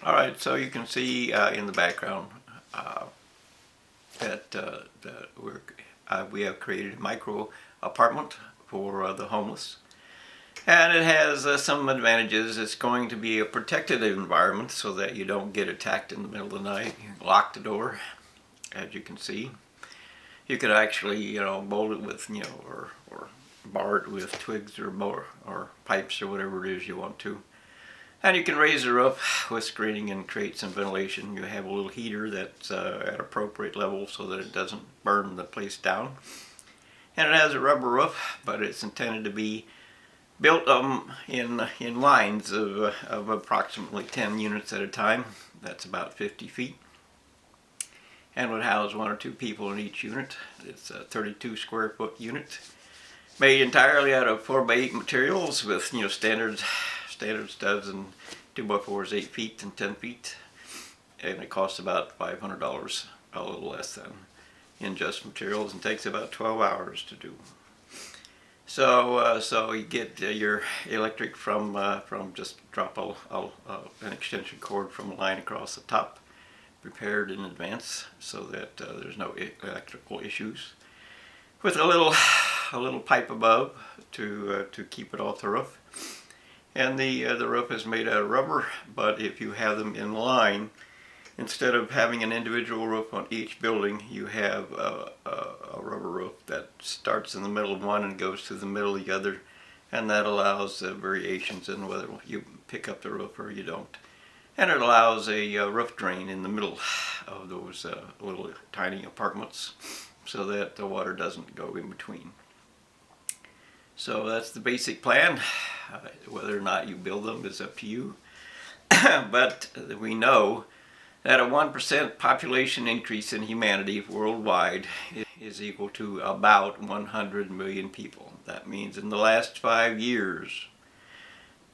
All right, so you can see in the background uh, that we have created a micro apartment for the homeless. And it has some advantages. It's going to be a protected environment so that you don't get attacked in the middle of the night. You lock the door, as you can see. You could actually, bolt it with, or bar it with twigs or pipes or whatever it is you want to. And you can raise the roof with screening and create some ventilation. You have a little heater that's at appropriate level so that it doesn't burn the place down. And it has a rubber roof, but it's intended to be built in lines of approximately 10 units at a time. That's about 50 feet. And would house one or two people in each unit. It's a 32 square foot unit, made entirely out of 4x8 materials with standard studs and 2x4s 8 feet and 10 feet, and it costs about $500, a little less than in just materials, and takes about 12 hours to do. So you get your electric from just drop an extension cord from a line across the top, prepared in advance so that there's no electrical issues. With a little pipe above to keep it off the roof. And the roof is made out of rubber, but if you have them in line, instead of having an individual roof on each building, you have a rubber roof that starts in the middle of one and goes to the middle of the other, and that allows variations in whether you pick up the roof or you don't. And it allows a roof drain in the middle of those little tiny apartments so that the water doesn't go in between. So that's the basic plan. Whether or not you build them is up to you. But we know that a 1% population increase in humanity worldwide is equal to about 100 million people. That means in the last 5 years,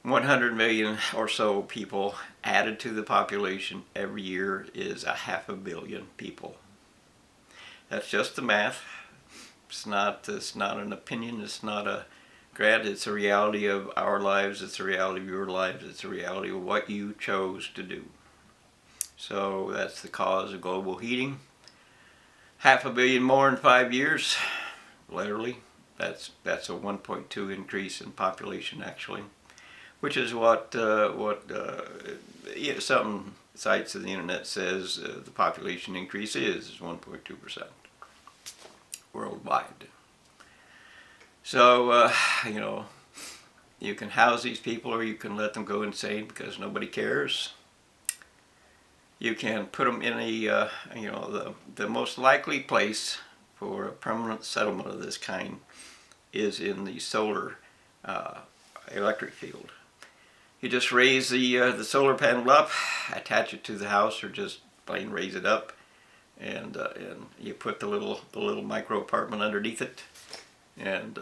100 million or so people added to the population every year is 500 million people. That's just the math. It's not an opinion. It's not a grad. It's a reality of our lives. It's a reality of your lives. It's a reality of what you chose to do. So that's the cause of global heating. 500 million more in 5 years. Literally, that's a 1.2 increase in population actually, which is what some sites of the internet says the population increase is 1.2% worldwide. So you can house these people or you can let them go insane because nobody cares. You can put them in the most likely place for a permanent settlement of this kind is in the solar electric field. You just raise the solar panel up, attach it to the house, or just plain raise it up, and you put the little micro apartment underneath it, and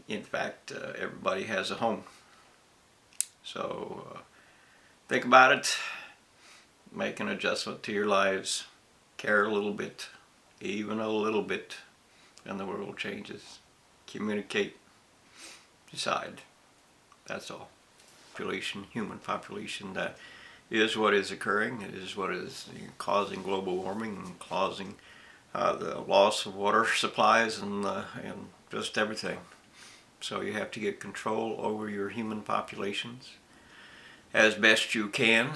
in fact everybody has a home. So think about it. Make an adjustment to your lives. Care a little bit, even a little bit, and the world changes. Communicate. Decide. That's all. Human population, that is what is occurring. It is what is causing global warming and causing the loss of water supplies and just everything. So you have to get control over your human populations as best you can,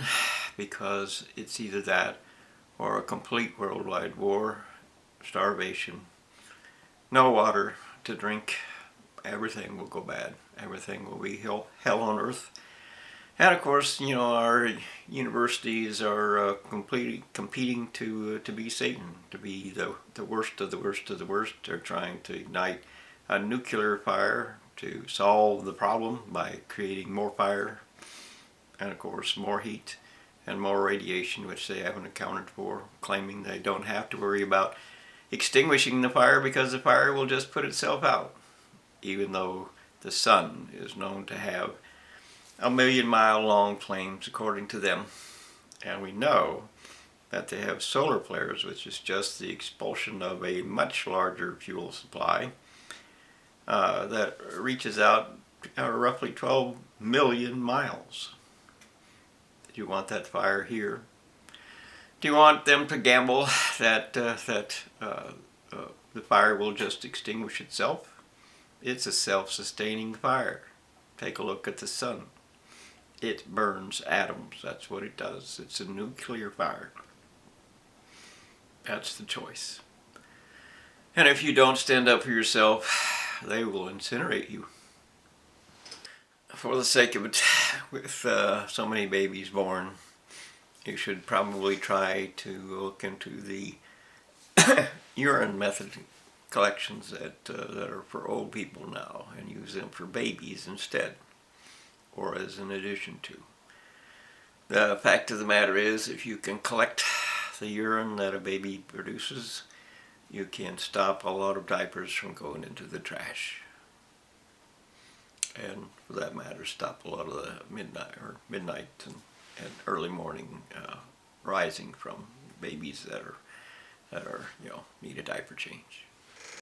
because it's either that or a complete worldwide war, starvation, no water to drink. Everything will go bad. Everything will be hell on earth. And of course, our universities are completely competing to be Satan, to be the worst of the worst of the worst. They're trying to ignite a nuclear fire to solve the problem by creating more fire and of course more heat and more radiation, which they haven't accounted for, claiming they don't have to worry about extinguishing the fire because the fire will just put itself out, even though the sun is known to have 1,000,000-mile long flames according to them. And we know that they have solar flares, which is just the expulsion of a much larger fuel supply that reaches out roughly 12 million miles. Do you want that fire here? Do you want them to gamble that the fire will just extinguish itself? It's a self-sustaining fire. Take a look at the sun. It burns atoms. That's what it does. It's a nuclear fire. That's the choice. And if you don't stand up for yourself, they will incinerate you. For the sake of it, with so many babies born, you should probably try to look into the urine method collections that are for old people now and use them for babies instead, or as an addition to. The fact of the matter is, if you can collect the urine that a baby produces, you can stop a lot of diapers from going into the trash. And for that matter, stop a lot of the midnight and early morning rising from babies that are need a diaper change.